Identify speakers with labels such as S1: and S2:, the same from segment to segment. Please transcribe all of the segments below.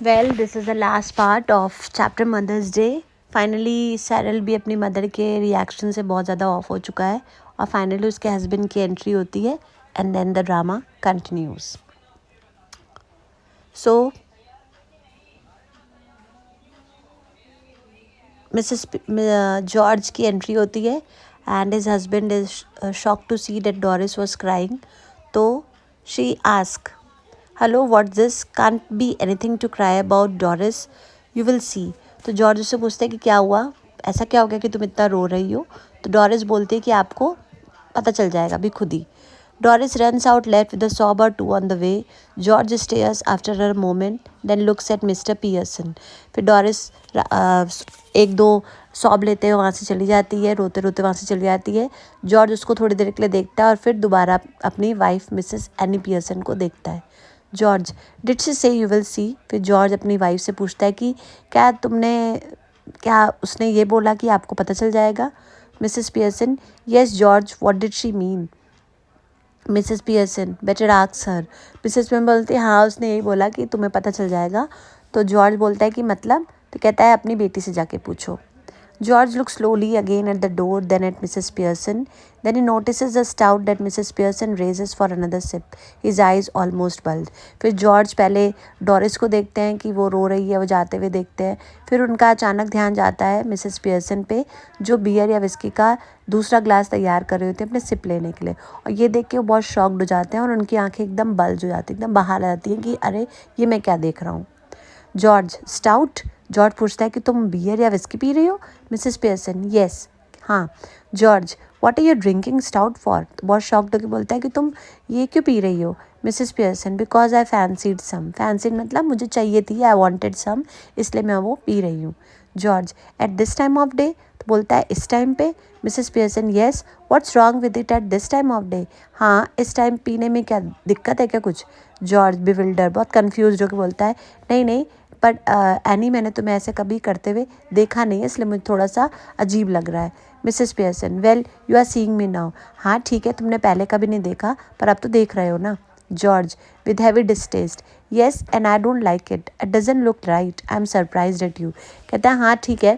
S1: Well this is the last part of chapter mothers day. Finally Cyril भी अपनी mother के reaction से बहुत ज़्यादा ऑफ हो चुका है और फाइनली उसके हस्बैंड की एंट्री होती है and then the drama continues. So Mrs George की एंट्री होती है and his husband is shock to see that Doris was crying. तो she ask, hello what this, can't be anything to cry about Doris, you will see. तो George उससे पूछते हैं कि क्या हुआ, ऐसा क्या हो गया कि तुम इतना रो रही हो। तो डोरिस बोलती है कि आपको पता चल जाएगा अभी खुद ही। Doris runs out left with a sob or two on the way. George stares after a moment, then looks at Mr. Pearson. फिर डॉरिस एक दो सॉब लेते हुए वहाँ से चली जाती है, रोते रोते वहाँ से चली जाती है। जॉर्ज उसको थोड़ी देर के लिए देखता है और फिर दोबारा अपनी वाइफ मिसेस एनी पियर्सन को देखता है। जॉर्ज, डिड शी से यू विल सी। फिर जॉर्ज अपनी वाइफ से पूछता है कि क्या उसने ये बोला कि आपको पता चल जाएगा। Mrs Pearson, yes George, what did she mean. Mrs Pearson, better ask her. Mrs Pearson बोलती है हाँ उसने यही बोला कि तुम्हें पता चल जाएगा। तो जॉर्ज बोलता है कि मतलब, तो कहता है अपनी बेटी से जाके पूछो। George looks slowly again at the door, then at Mrs. Pearson. Then he notices the stout that Mrs. Pearson raises for another sip. His eyes almost bulged. फिर जॉर्ज पहले डोरिस को देखते हैं कि वो रो रही है, वो जाते हुए देखते हैं। फिर उनका अचानक ध्यान जाता है मिसेस पियर्सन पे, जो बियर या विस्की का दूसरा ग्लास तैयार कर रहे होते हैं अपने सिप लेने के लिए। और ये देख के वो बहुत शॉक्ड हो जाते हैं और उनकी आंखें एकदम बल्ज हो जाती हैं, एकदम बाहर आ जाती हैं कि अरे ये मैं क्या देख रहा हूँ। George, stout. जॉर्ज पूछता है कि तुम बियर या विस्की पी रही हो। मिसेस पियर्सन, येस, हाँ। George, what are you drinking stout for. बहुत शॉक्ड होकर बोलता है कि तुम ये क्यों पी रही हो। Mrs Pearson, because I fancied some. Fancied मतलब मुझे चाहिए थी, आई वॉन्टेड सम, इसलिए मैं वो पी रही हूँ। George, at this time of day. तो बोलता है इस टाइम पे। Mrs Pearson, yes, what's wrong with it at this time of day. हाँ, इस टाइम पीने में क्या दिक्कत है क्या कुछ। जॉर्ज बिविल्डर, बहुत कन्फ्यूज होकर बोलता है नहीं नहीं, पर एनी मैंने तुम्हें ऐसे कभी करते हुए देखा नहीं है, इसलिए मुझे थोड़ा सा अजीब लग रहा है। Mrs Pearson, well you are seeing me now. हाँ ठीक है, तुमने पहले कभी नहीं देखा पर अब तो देख रहे हो ना। George with heavy distaste, yes and I don't like it, it doesn't look right, I am surprised eight you. कहता है हाँ ठीक है,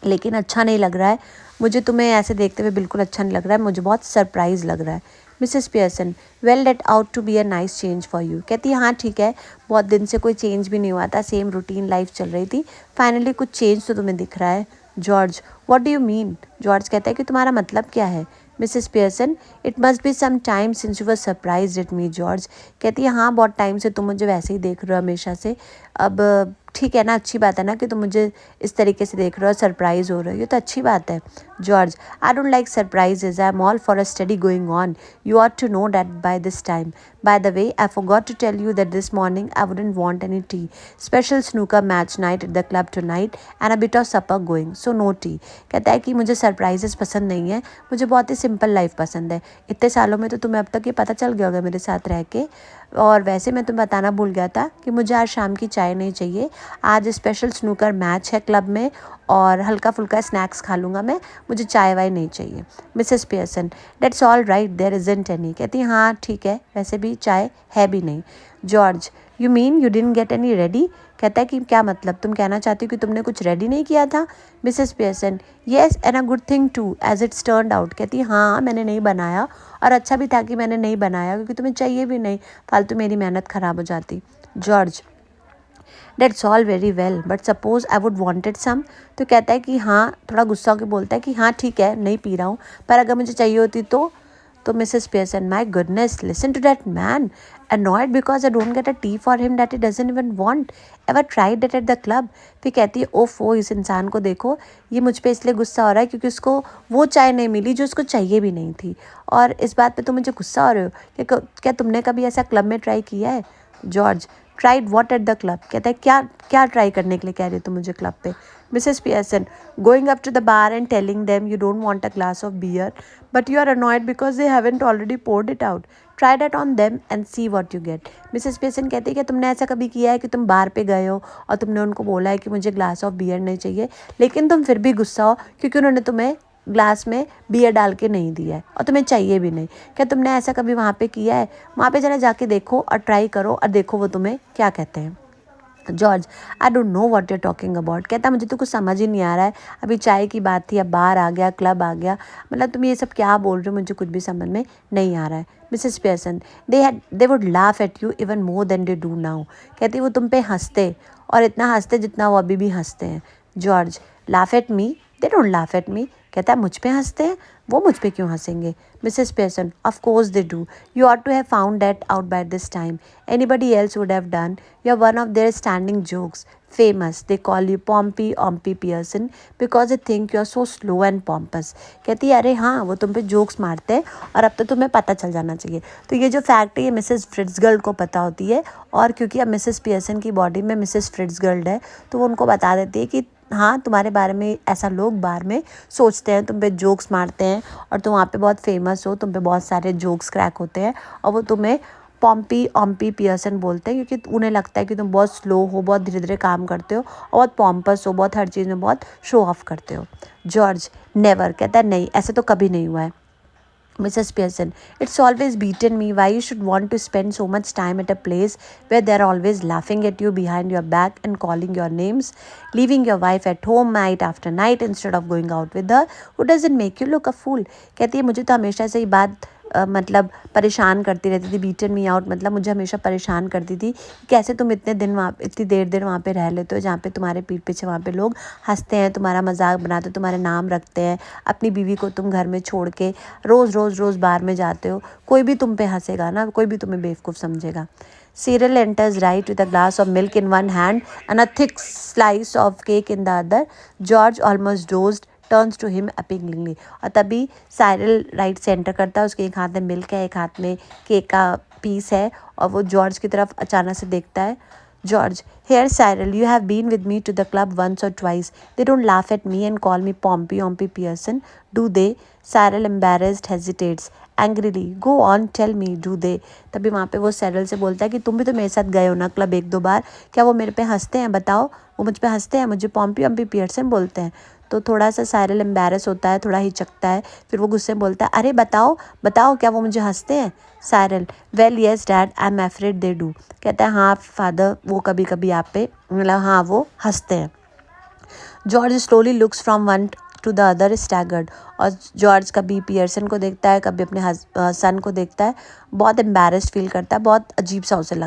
S1: लेकिन अच्छा नहीं लग रहा है मुझे, तुम्हें ऐसे देखते हुए बिल्कुल अच्छा नहीं लग रहा है, मुझे बहुत सरप्राइज़ लग रहा है। Mrs Pearson, well that ought to be a nice change for you. कहती है हाँ ठीक है, बहुत दिन से कोई चेंज भी नहीं हुआ था, सेम रूटीन लाइफ चल रही थी, फाइनली कुछ चेंज तो तुम्हें दिख रहा है। George, what do you mean. George कहता है कि तुम्हारा मतलब क्या है। Mrs Pearson, it must be some time since you were surprise at me. George कहती है हाँ बहुत टाइम से तुम मुझे वैसे ही देख रहे हो हमेशा से, अब ठीक है ना, अच्छी बात है ना कि तुम मुझे इस तरीके से देख रहे हो, सरप्राइज हो रही हो तो अच्छी बात है। George, I don't like surprises, I am all for a study going on, you ought to know that by this time. By the way, I forgot to tell you that this morning I wouldn't want any tea. Special snooker match night at the club tonight and a bit of supper going, so no tea. कहता है कि मुझे surprises पसंद नहीं है, मुझे बहुत ही simple life पसंद है। इतने सालों में तो तुम्हें अब तक ये पता चल गया होगा मेरे साथ रह के, और वैसे मैं तुम्हें बताना भूल गया था कि मुझे आज शाम की चाय नहीं चाहिए, आज स्पेशल स्नूकर मैच है क्लब में और हल्का फुल्का स्नैक्स खा लूँगा मैं, मुझे चाय वाय नहीं चाहिए। Mrs Pearson, that's all right, there isn't any. कहती है हाँ ठीक है, वैसे भी चाय है भी नहीं। George, you mean you didn't get any ready. कहता है कि क्या मतलब, तुम कहना चाहती हो कि तुमने कुछ रेडी नहीं किया था। Mrs Pearson, yes and a good thing too as it's turned out. कहती है हाँ मैंने नहीं बनाया और अच्छा भी था कि मैंने नहीं बनाया, क्योंकि तुम्हें चाहिए भी नहीं, फालतू मेरी मेहनत ख़राब हो जाती। George, that's all very well but suppose I would wanted some. तो कहता है कि हाँ, थोड़ा गुस्सा होकर बोलता है कि हाँ ठीक है नहीं पी रहा हूँ, पर अगर मुझे चाहिए होती तो Mrs Pearson, my goodness listen to that man, annoyed because I don't get a tea for him that he doesn't even want. Ever tried that at the club? फिर कहती है ओफो, इस इंसान को देखो, ये मुझ पे इसलिए गुस्सा हो रहा है क्योंकि उसको वो चाय नहीं मिली जो उसको चाहिए भी नहीं थी, और इस बात पे तुम मुझे गुस्सा हो रहे हो कि क्या तुमने कभी ऐसा क्लब में ट्राई किया है। George, tried what at the club. कहता है क्या क्या ट्राई करने के लिए कह रही हो तुम मुझे क्लब पे। Mrs Pearson, going up to the bar and telling them you don't want a glass of beer but you are annoyed because they haven't already poured it out, try that on them and see what you get. Mrs Pearson कहती है कि तुमने ऐसा कभी किया है कि तुम बार पे गए हो और तुमने उनको बोला है कि मुझे ग्लास ऑफ बियर नहीं चाहिए, लेकिन तुम फिर भी गुस्सा हो क्योंकि उन्होंने तुम्हें ग्लास में बियर डाल के नहीं दिया है और तुम्हें चाहिए भी नहीं। क्या तुमने ऐसा कभी वहाँ पे किया है। वहाँ पे ज़रा जाके देखो और ट्राई करो और देखो वो तुम्हें क्या कहते हैं। George, I don't know what you are talking about. कहता मुझे तो कुछ समझ ही नहीं आ रहा है, अभी चाय की बात थी, अब बार आ गया, क्लब आ गया, मतलब तुम ये सब क्या बोल रहे हो, मुझे कुछ भी समझ में नहीं आ रहा है। Mrs Pearson, they would laugh at you even more than they do now. कहती वो तुम पे हंसते, और इतना हंसते जितना वो अभी भी हंसते हैं। George, laugh at me? They don't laugh at मी। कहता है मुझ पे हंसते हैं, वो मुझ पे क्यों हंसेंगे? Mrs Pearson, of course they do, you ought to have found that out by this time, anybody else would have done, you're one of their standing jokes, famous, they call you Pompey Ompy Pearson because they think you're so slow and pompous। कहती है अरे हाँ, वो तुम पे jokes मारते हैं और अब तो तुम्हें पता चल जाना चाहिए। तो ये जो फैक्ट है ये मिसेस फ्रिट्जगर्ल्ड को पता होती है, और क्योंकि अब मिसेस पियर्सन की बॉडी में मिसेस फ्रिट्जगर्ल्ड है तो वो उनको बता देती है कि हाँ, तुम्हारे बारे में ऐसा लोग बार में सोचते हैं, तुम पे जोक्स मारते हैं, और तुम वहाँ पे बहुत फेमस हो, तुम पे बहुत सारे जोक्स क्रैक होते हैं, और वो तुम्हें पॉम्पी ऑम्पी पियर्सन बोलते हैं क्योंकि उन्हें लगता है कि तुम बहुत स्लो हो, बहुत धीरे धीरे काम करते हो, और बहुत पॉम्पस हो, बहुत हर चीज़ में बहुत शो ऑफ करते हो। George, never. कहता है नहीं, ऐसे तो कभी नहीं हुआ है। Mrs. Pearson, it's always beaten me why you should want to spend so much time at a place where they're always laughing at you behind your back and calling your names, leaving your wife at home night after night instead of going out with her, who doesn't make you look a fool। कहती है मुझे तो हमेशा से ही बात मतलब परेशान करती रहती थी। बीटन मी आउट मतलब मुझे हमेशा परेशान करती थी, कैसे तुम इतनी देर वहाँ पे रह लेते हो जहाँ पे तुम्हारे पीठ पीछे वहाँ पे लोग हंसते हैं, तुम्हारा मजाक बनाते हो, तुम्हारे नाम रखते हैं, अपनी बीवी को तुम घर में छोड़ के रोज़ बार में जाते हो, कोई भी तुम पे हंसेगा ना, कोई भी तुम्हें बेवकूफ़ समझेगा। Cyril enters right with a glass of milk in one hand and a thick slice of cake in the other. George, almost dozed, turns to him appealingly. और तभी साइरल राइट से एंटर करता है, उसके एक हाथ में मिल्क है, एक हाथ में केक का पीस है, और वो जॉर्ज की तरफ अचानक से देखता है। George, here Cyril, you have been with me to the club once or twice, they don't laugh at me and call me Pompey Ompey Pearson, do they? Cyril embarrassed hesitates angrily, go on tell me, do they? तभी वहाँ पे वो cereal से बोलता है कि तुम भी तो मेरे साथ गए हो ना क्लब 1-2 बार, क्या वो मेरे पे हंसते हैं? बताओ, वो मुझ पे हंसते हैं, मुझे पॉम्पी ऑम्पी पियर्सन बोलते हैं। तो थोड़ा सा साइरल एम्बेरस होता है, थोड़ा हिचकता है, फिर वो गुस्से में बोलता है अरे बताओ बताओ, क्या वो मुझे हंसते हैं? Cyril, well yes dad, I am afraid they do. कहता है हाँ फादर, वो कभी कभी आप पे मतलब हाँ वो हंसते हैं। George slowly looks from one two the other staggered. और जॉर्ज कभी पियर्सन को देखता है, कभी अपने सन को देखता है, बहुत एम्बेरस्ड फील करता है, बहुत अजीब सा उसे लगता है।